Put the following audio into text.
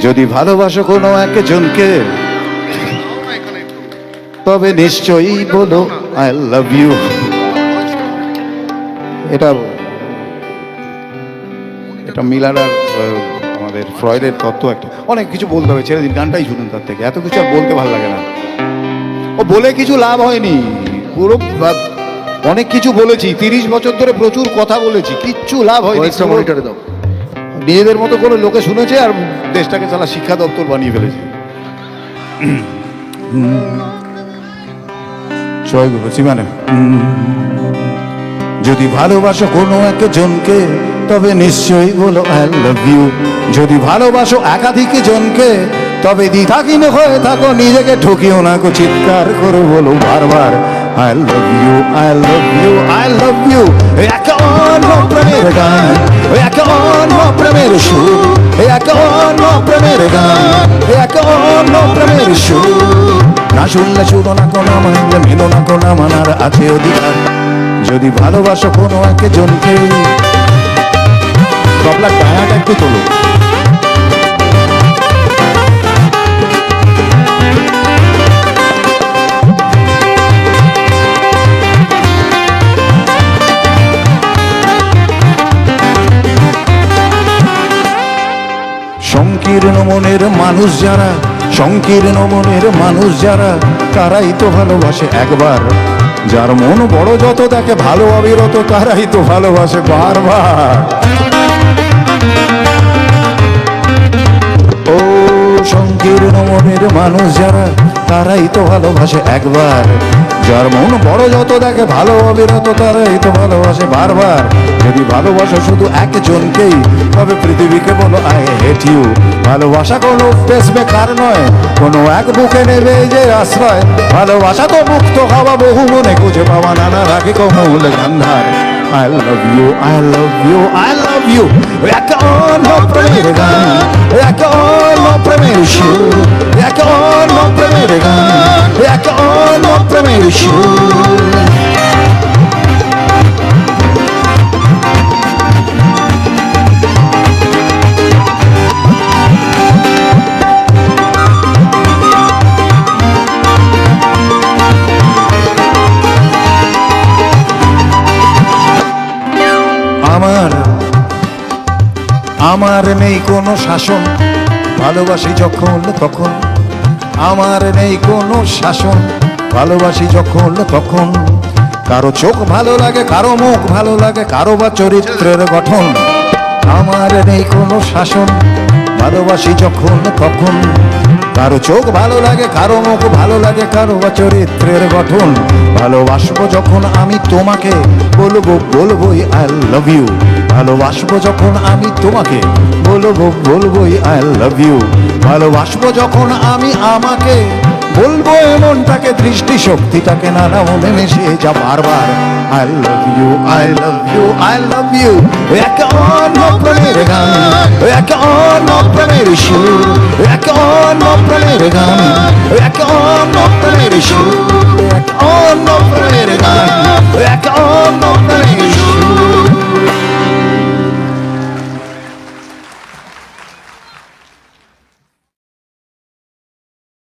যদি ভালোবাসো কোনো একজনকে তবে নিশ্চয়ই বলো আই লাভ ইউ। এটা এটা মিলার আর আমাদের ফ্রয়েডের তত্ত্ব একটা। অনেক কিছু বলতে হবে, ছেড়ে দিন, গানটাই শুনুন তার থেকে। এত কিছু আর বলতে ভালো লাগে না। ও বলে কিছু লাভ হয়নি, পুরো অনেক কিছু বলেছি, 30 বছর ধরে প্রচুর কথা বলেছি, কিচ্ছু লাভ হয়নি। মনিটরে দাও। নিজেদের মতো করে লোকে শুনেছে আর দেশটাকে চালা শিক্ষা দপ্তর বানিয়ে ফেলেছে। জয় গুরু মানে যদি ভালোবাসো কোনো একজনকে তবে নিশ্চয়ই বলো আই লাভ ইউ। যদি ভালোবাসো একাধিক জনকে তবে দ্বিধাহীন হয়ে থাকো, নিজেকে ঠকিও না গো, চিৎকার করে বলো বারবার I love you, I love you, I love you. একে অন্য প্রেমের গান, একে অন্য প্রেমের সুর, একে অন্য প্রেমের গান, একে অন্য প্রেমের সুর। না শুনলে শুনো না, কোনো মানলে মেনো না, কোনো মানার আছে অধিকার। যদি ভালোবাসো কোনো একজনকে, তবলার টায়াটা একটু তোলো। সংকীর্ণ মনের মানুষ যারা, সংকীর্ণ মনের মানুষ যারা, তারাই তো ভালোবাসে একবার। যার মন বড় যত দেখে ভালো অবিরত, তারাই তো ভালোবাসে বারবার। ও সংকীর্ণ মনের মানুষ যারা, তারাই তো ভালোবাসে একবার। যার মন বড় যত দেখে ভালো অবিরত, তারাই তো ভালোবাসে বারবার। যদি ভালোবাসো শুধু একজনকেই তবে পৃথিবীকে বলো আই হেট ইউ। ভালোবাসা কোনো পেসমেকার নয়, কোনো এক বুকে নেবে যে আশ্রয়। ভালোবাসা তো মুক্ত হওয়া, বহু মনে খুঁজে পাওয়া, নানা রাখি কোমল গান্ধার। I love you, I love you, I love you. একে অন্য প্রেমের গান, একে অন্য প্রেমের সুর, একে অন্য প্রেমের গান, একে অন্য প্রেমের সুর। আমার নেই কোনো শাসন, ভালোবাসি যখন তখন। আমার নেই কোনো শাসন, ভালোবাসি যখন তখন। কারো চোখ ভালো লাগে, কারো মুখ ভালো লাগে, কারো বা চরিত্রের গঠন। আমার নেই কোনো শাসন, ভালোবাসি যখন তখন। কারো চোখ ভালো লাগে, কারো মুখ ভালো লাগে, কারো বা চরিত্রের গঠন। ভালোবাসবো যখন আমি তোমাকে, বলবো বলবোই আই লাভ ইউ। ভালোবাসবো যখন আমি তোমাকে, বলবো বলবোই আই লাভ ইউ। ভালোবাসবো যখন আমি আমাকে, বলবো এমনটাকে, দৃষ্টি শক্তিটাকে, নানা মনে মিশিয়ে যা বারবার I love you, I love you, I love you. একে অন্য প্রেমের গান, একে অন্য প্রেমের সুর, একে অন্য প্রেমের গান, একে অন্য প্রেমের সুর,